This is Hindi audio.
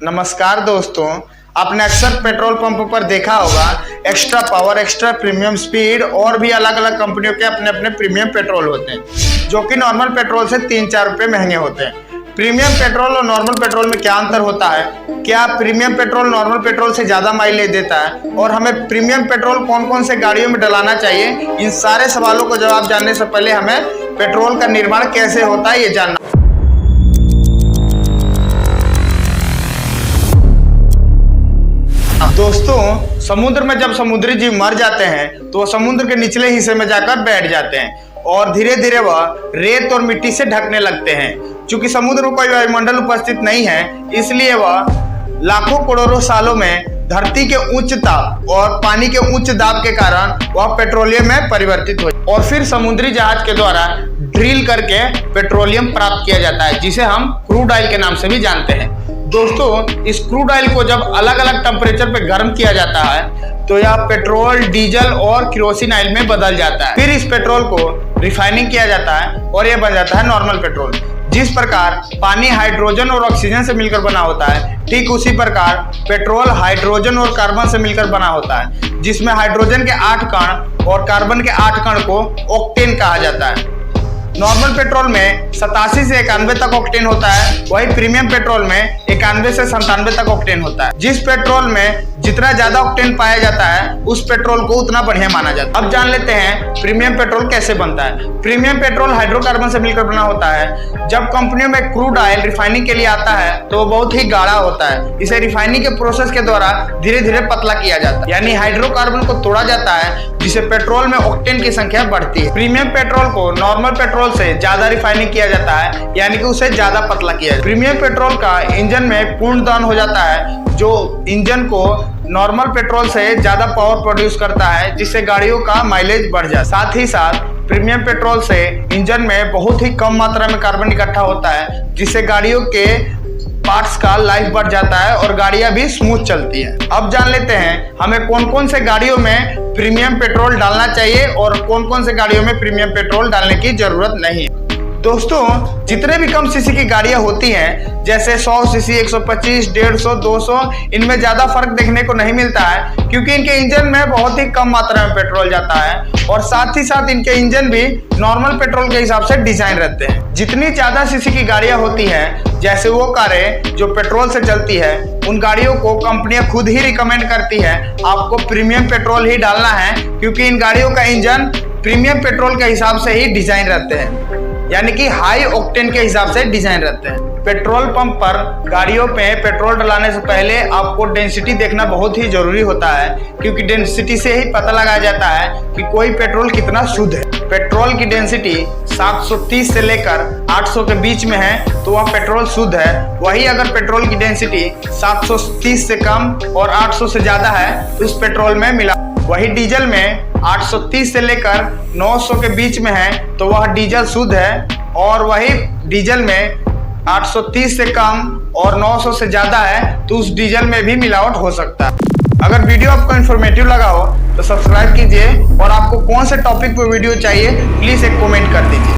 नमस्कार दोस्तों, आपने अक्सर पेट्रोल पंप पर देखा होगा extra power, extra premium speed और भी अलग अलग कंपनियों के अपने अपने प्रीमियम पेट्रोल होते हैं जो कि नॉर्मल पेट्रोल से 3-4 रुपये महंगे होते हैं। प्रीमियम पेट्रोल और नॉर्मल पेट्रोल में क्या अंतर होता है, क्या प्रीमियम पेट्रोल नॉर्मल पेट्रोल से ज़्यादा माइलेज देता है और हमें प्रीमियम पेट्रोल कौन कौन से गाड़ियों में डलाना चाहिए, इन सारे सवालों को जवाब जानने से पहले हमें पेट्रोल का निर्माण कैसे होता है ये जानना। दोस्तों, समुद्र में जब समुद्री जीव मर जाते हैं तो वह समुद्र के निचले हिस्से में जाकर बैठ जाते हैं और धीरे धीरे वह रेत और मिट्टी से ढकने लगते हैं। चूंकि समुद्र में कोई वायुमंडल उपस्थित नहीं है, इसलिए वह लाखों करोड़ों सालों में धरती के उच्च ताप और पानी के उच्च दाब के कारण वह पेट्रोलियम में परिवर्तित हो और फिर समुद्री जहाज के द्वारा ड्रिल करके पेट्रोलियम प्राप्त किया जाता है, जिसे हम क्रूड ऑयल के नाम से भी जानते हैं। दोस्तों, इस क्रूड ऑयल को जब अलग अलग टेम्परेचर पे गर्म किया जाता है तो यह पेट्रोल, डीजल और केरोसिन ऑयल में बदल जाता है। फिर इस पेट्रोल को रिफाइनिंग किया जाता है और यह बन जाता है नॉर्मल पेट्रोल। जिस प्रकार पानी हाइड्रोजन और ऑक्सीजन से मिलकर बना होता है, ठीक उसी प्रकार पेट्रोल हाइड्रोजन और कार्बन से मिलकर बना होता है, जिसमें हाइड्रोजन के 8 कण और कार्बन के 8 कण को ऑक्टेन कहा जाता है। नॉर्मल पेट्रोल में 87 से 91 तक ऑक्टेन होता है, वही प्रीमियम पेट्रोल में 91 से 97 तक ऑक्टेन होता है। जिस पेट्रोल में जितना ज्यादा ऑक्टेन पाया जाता है उस पेट्रोल को उतना बढ़िया माना जाता है। अब जान लेते हैं प्रीमियम पेट्रोल कैसे बनता है। प्रीमियम पेट्रोल हाइड्रोकार्बन से मिलकर बना होता है। जब कंपनियों में क्रूड ऑयल रिफाइनिंग के लिए आता है तो वो बहुत ही गाढ़ा होता है। इसे रिफाइनिंग के प्रोसेस के द्वारा धीरे धीरे पतला किया जाता है, यानी हाइड्रोकार्बन को तोड़ा जाता है, जिससे पेट्रोल में ऑक्टेन की संख्या बढ़ती है। प्रीमियम पेट्रोल को नॉर्मल पेट्रोल से ज्यादा रिफाइनिंग किया जाता है, यानी कि उसे ज्यादा पतला किया जाता है। प्रीमियम पेट्रोल का इंजन में पूर्ण दहन हो जाता है, जो इंजन को नॉर्मल पेट्रोल से ज्यादा पावर प्रोड्यूस करता है, जिससे गाड़ियों का माइलेज बढ़ जाता है। साथ ही साथ प्रीमियम पेट्रोल से इंजन में बहुत ही कम मात्रा में कार्बन इकट्ठा होता है, जिससे गाड़ियों के पार्ट्स का लाइफ बढ़ जाता है और गाड़ियां भी स्मूथ चलती है। अब जान लेते हैं हमें कौन कौन से गाड़ियों में प्रीमियम पेट्रोल डालना चाहिए और कौन कौन से गाड़ियों में प्रीमियम पेट्रोल डालने की जरूरत नहीं है। दोस्तों, जितने भी कम सीसी की गाड़ियां होती हैं, जैसे 100 सीसी, 125, 150, 200, इनमें ज्यादा फर्क देखने को नहीं मिलता है, क्योंकि इनके इंजन में बहुत ही कम मात्रा में पेट्रोल जाता है और साथ ही साथ इनके इंजन भी नॉर्मल पेट्रोल के हिसाब से डिजाइन रहते हैं। जितनी ज्यादा सीसी की गाड़ियां होती हैं, जैसे वो कारें जो पेट्रोल से चलती है, उन गाड़ियों को कंपनियां खुद ही रिकमेंड करती है आपको प्रीमियम पेट्रोल ही डालना है, क्योंकि इन गाड़ियों का इंजन प्रीमियम पेट्रोल के हिसाब से ही डिजाइन रहते हैं, यानी कि हाई ऑक्टेन के हिसाब से डिजाइन रहते हैं। पेट्रोल पंप पर गाड़ियों पे पेट्रोल डलाने से पहले आपको डेंसिटी देखना बहुत ही जरूरी होता है, क्योंकि डेंसिटी से ही पता लगाया जाता है कि कोई पेट्रोल कितना शुद्ध है। पेट्रोल की डेंसिटी 730 से लेकर 800 के बीच में है तो वह पेट्रोल शुद्ध है। वही अगर पेट्रोल की डेंसिटी 730 से कम और 800 से ज्यादा है तो उस पेट्रोल में मिला। वही डीजल में 830 से लेकर 900 के बीच में है तो वह डीजल शुद्ध है, और वही डीजल में 830 से कम और 900 से ज्यादा है तो उस डीजल में भी मिलावट हो सकता है। अगर वीडियो आपको इन्फॉर्मेटिव लगा हो तो सब्सक्राइब कीजिए, और आपको कौन से टॉपिक पर वीडियो चाहिए प्लीज एक कमेंट कर दीजिए।